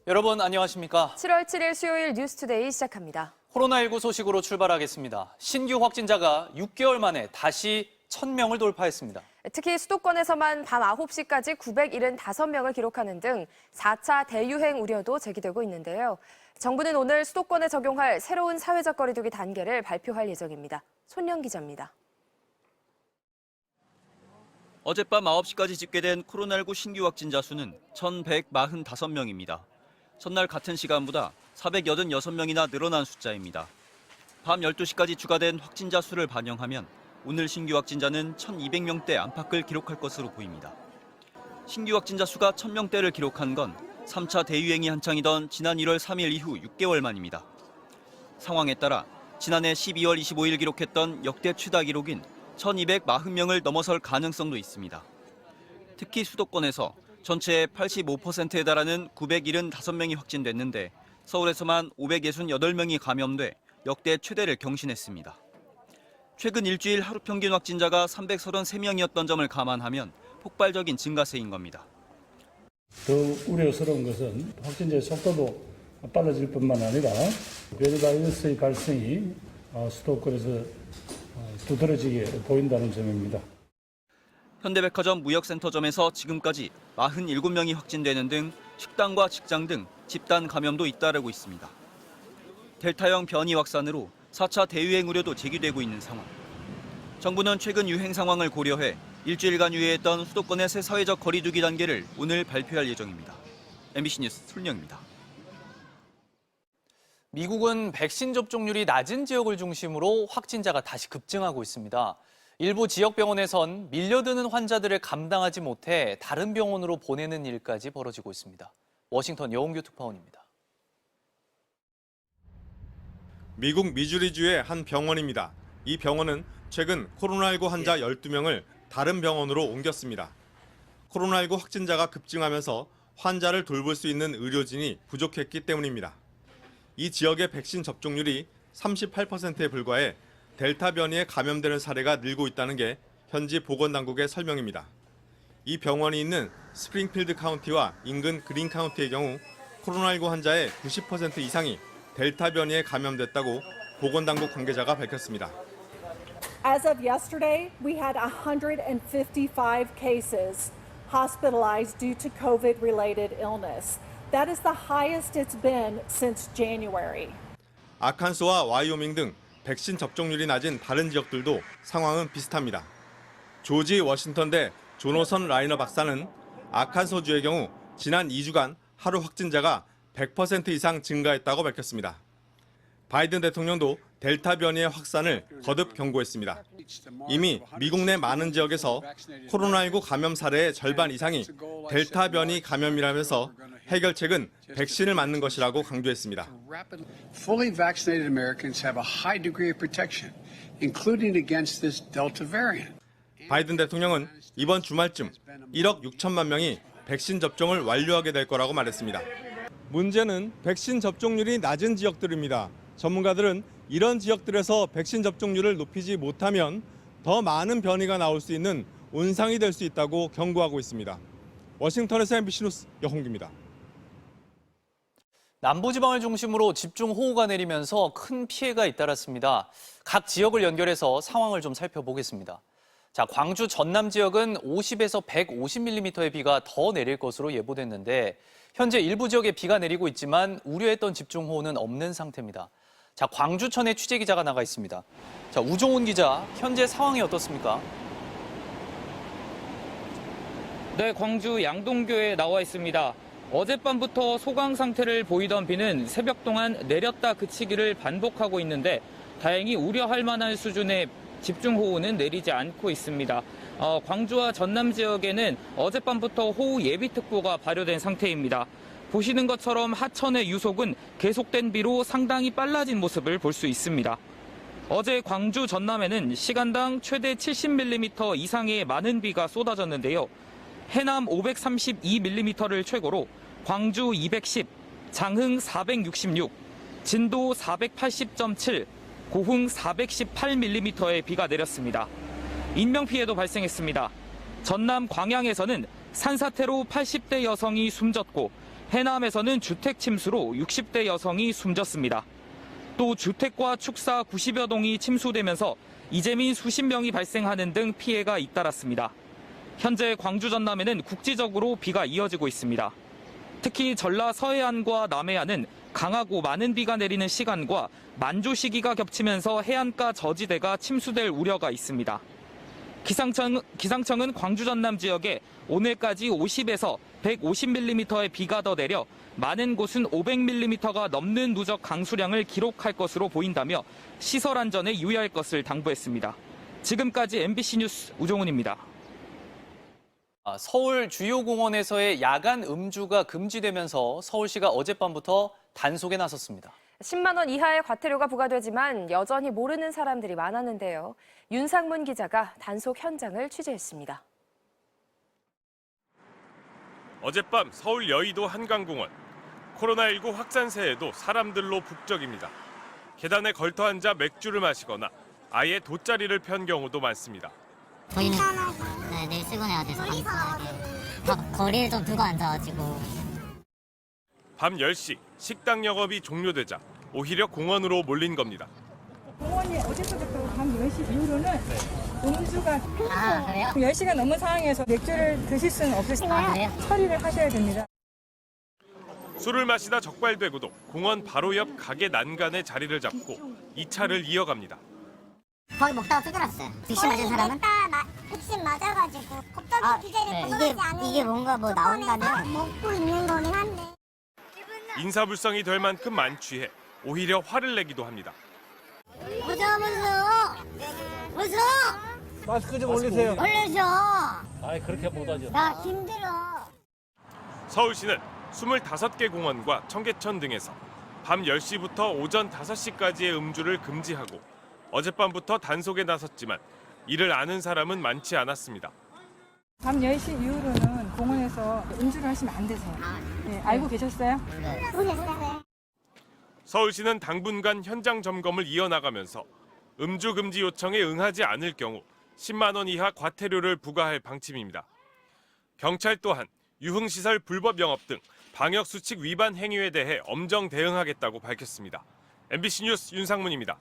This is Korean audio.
여러분 안녕하십니까? 7월 7일 수요일 뉴스투데이 시작합니다. 코로나19 소식으로 출발하겠습니다. 신규 확진자가 6개월 만에 다시 1,000명을 돌파했습니다. 특히 수도권에서만 밤 9시까지 975명을 기록하는 등 4차 대유행 우려도 제기되고 있는데요. 정부는 오늘 수도권에 적용할 새로운 사회적 거리두기 단계를 발표할 예정입니다. 손영 기자입니다. 어젯밤 9시까지 집계된 코로나19 신규 확진자 수는 1,145명입니다. 첫날 같은 시간보다 486명이나 늘어난 숫자입니다. 밤 12시까지 추가된 확진자 수를 반영하면 오늘 신규 확진자는 1,200명대 안팎을 기록할 것으로 보입니다. 신규 확진자 수가 1,000명대를 기록한 건 3차 대유행이 한창이던 지난 1월 3일 이후 6개월 만입니다. 상황에 따라 지난해 12월 25일 기록했던 역대 최다 기록인 1,240명을 넘어설 가능성도 있습니다. 특히 수도권에서 전체의 85%에 달하는 975명이 확진됐는데 서울에서만 568명이 감염돼 역대 최대를 경신했습니다. 최근 일주일 하루 평균 확진자가 333명이었던 점을 감안하면 폭발적인 증가세인 겁니다. 더 우려스러운 것은 확진자의 속도도 빨라질 뿐만 아니라 변이 바이러스의 발생이 수도권에서 두드러지게 보인다는 점입니다. 현대백화점 무역센터점에서 지금까지 47명이 확진되는 등 식당과 직장 등 집단 감염도 잇따르고 있습니다. 델타형 변이 확산으로 4차 대유행 우려도 제기되고 있는 상황. 정부는 최근 유행 상황을 고려해 일주일간 유예했던 수도권의 새 사회적 거리두기 단계를 오늘 발표할 예정입니다. MBC 뉴스 손영입니다. 미국은 백신 접종률이 낮은 지역을 중심으로 확진자가 다시 급증하고 있습니다. 일부 지역 병원에선 밀려드는 환자들을 감당하지 못해 다른 병원으로 보내는 일까지 벌어지고 있습니다. 워싱턴 여홍규 특파원입니다. 미국 미주리주의 한 병원입니다. 이 병원은 최근 코로나19 환자 12명을 다른 병원으로 옮겼습니다. 코로나19 확진자가 급증하면서 환자를 돌볼 수 있는 의료진이 부족했기 때문입니다. 이 지역의 백신 접종률이 38%에 불과해 델타 변이에 감염되는 사례가 늘고 있다는 게 현지 보건당국의 설명입니다. 이 병원이 있는 스프링필드 카운티와 인근 그린 카운티의 경우 코로나19 환자의 90% 이상이 델타 변이에 감염됐다고 보건당국 관계자가 밝혔습니다. As of yesterday, we had 155 cases hospitalized due to COVID-related illness. That is the highest it's been since January. 아칸소와 와이오밍 등 백신 접종률이 낮은 다른 지역들도 상황은 비슷합니다. 조지 워싱턴대 조노선 라이너 박사는 아칸소주의 경우 지난 2주간 하루 확진자가 100% 이상 증가했다고 밝혔습니다. 바이든 대통령도 델타 변이의 확산을 거듭 경고했습니다. 이미 미국 내 많은 지역에서 코로나19 감염 사례의 절반 이상이 델타 변이 감염이라면서 해결책은 백신을 맞는 것이라고 강조했습니다. Fully vaccinated Americans have a high degree of protection, including against this Delta variant. 바이든 대통령은 이번 주말쯤 1억 6천만 명이 백신 접종을 완료하게 될 거라고 말했습니다. 문제는 백신 접종률이 낮은 지역들입니다. 전문가들은 이런 지역들에서 백신 접종률을 높이지 못하면 더 많은 변이가 나올 수 있는 온상이 될 수 있다고 경고하고 있습니다. 워싱턴에서 MBC 뉴스 여홍기입니다. 남부지방을 중심으로 집중호우가 내리면서 큰 피해가 잇따랐습니다. 각 지역을 연결해서 상황을 좀 살펴보겠습니다. 자, 광주 전남 지역은 50에서 150mm의 비가 더 내릴 것으로 예보됐는데 현재 일부 지역에 비가 내리고 있지만 우려했던 집중호우는 없는 상태입니다. 자, 광주천에 취재기자가 나가 있습니다. 자, 우종훈 기자, 현재 상황이 어떻습니까? 네, 광주 양동교에 나와 있습니다. 어젯밤부터 소강 상태를 보이던 비는 새벽 동안 내렸다 그치기를 반복하고 있는데 다행히 우려할 만한 수준의 집중호우는 내리지 않고 있습니다. 광주와 전남 지역에는 어젯밤부터 호우 예비특보가 발효된 상태입니다. 보시는 것처럼 하천의 유속은 계속된 비로 상당히 빨라진 모습을 볼 수 있습니다. 어제 광주 전남에는 시간당 최대 70mm 이상의 많은 비가 쏟아졌는데요. 해남 532mm를 최고로 광주 210, 장흥 466, 진도 480.7, 고흥 418mm의 비가 내렸습니다. 인명피해도 발생했습니다. 전남 광양에서는 산사태로 80대 여성이 숨졌고 해남에서는 주택 침수로 60대 여성이 숨졌습니다. 또 주택과 축사 90여 동이 침수되면서 이재민 수십 명이 발생하는 등 피해가 잇따랐습니다. 현재 광주 전남에는 국지적으로 비가 이어지고 있습니다. 특히 전라 서해안과 남해안은 강하고 많은 비가 내리는 시간과 만조 시기가 겹치면서 해안가 저지대가 침수될 우려가 있습니다. 기상청은 광주 전남 지역에 오늘까지 50에서 150mm의 비가 더 내려 많은 곳은 500mm가 넘는 누적 강수량을 기록할 것으로 보인다며 시설 안전에 유의할 것을 당부했습니다. 지금까지 MBC 뉴스 우종훈입니다. 서울 주요 공원에서의 야간 음주가 금지되면서 서울시가 어젯밤부터 단속에 나섰습니다. 10만 원 이하의 과태료가 부과되지만 여전히 모르는 사람들이 많았는데요. 윤상문 기자가 단속 현장을 취재했습니다. 어젯밤 서울 여의도 한강공원. 코로나19 확산세에도 사람들로 북적입니다. 계단에 걸터 앉아 맥주를 마시거나 아예 돗자리를 편 경우도 많습니다. 저희는 내일 출근해야 돼서 다 거리를 좀 두고 앉아가지고. 밤 10시 식당 영업이 종료되자 오히려 공원으로 몰린 겁니다. 공원이 어제서부터 밤 10시 이후로는 음주가 그래요? 10시가 넘은 상황에서 맥주를 드실 수는 없으시니까 그래요? 처리를 하셔야 됩니다. 술을 마시다 적발되고도 공원 바로 옆 가게 난간에 자리를 잡고 2차를 이어갑니다. 거기 먹다가 쫓겨났어요. 백신 맞은 사람은? 백신 맞아가지고 갑자기 기자를 벗어나지 않으면 이게 뭔가 뭐 나온다면? 먹고 있는 거긴 한데. 인사불성이 될 만큼 만취해 오히려 화를 내기도 합니다. 무서워! 마스크 좀 올리세요. 올려줘! 아이 그렇게 못하죠. 나 힘들어. 서울시는 25개 공원과 청계천 등에서 밤 10시부터 오전 5시까지의 음주를 금지하고 어젯밤부터 단속에 나섰지만 이를 아는 사람은 많지 않았습니다. 밤 10시 이후로는 공원에서 음주를 하시면 안 되세요. 네, 알고 계셨어요? 모르겠어요. 서울시는 당분간 현장 점검을 이어나가면서 음주 금지 요청에 응하지 않을 경우 10만 원 이하 과태료를 부과할 방침입니다. 경찰 또한 유흥시설 불법 영업 등 방역수칙 위반 행위에 대해 엄정 대응하겠다고 밝혔습니다. MBC 뉴스 윤상문입니다.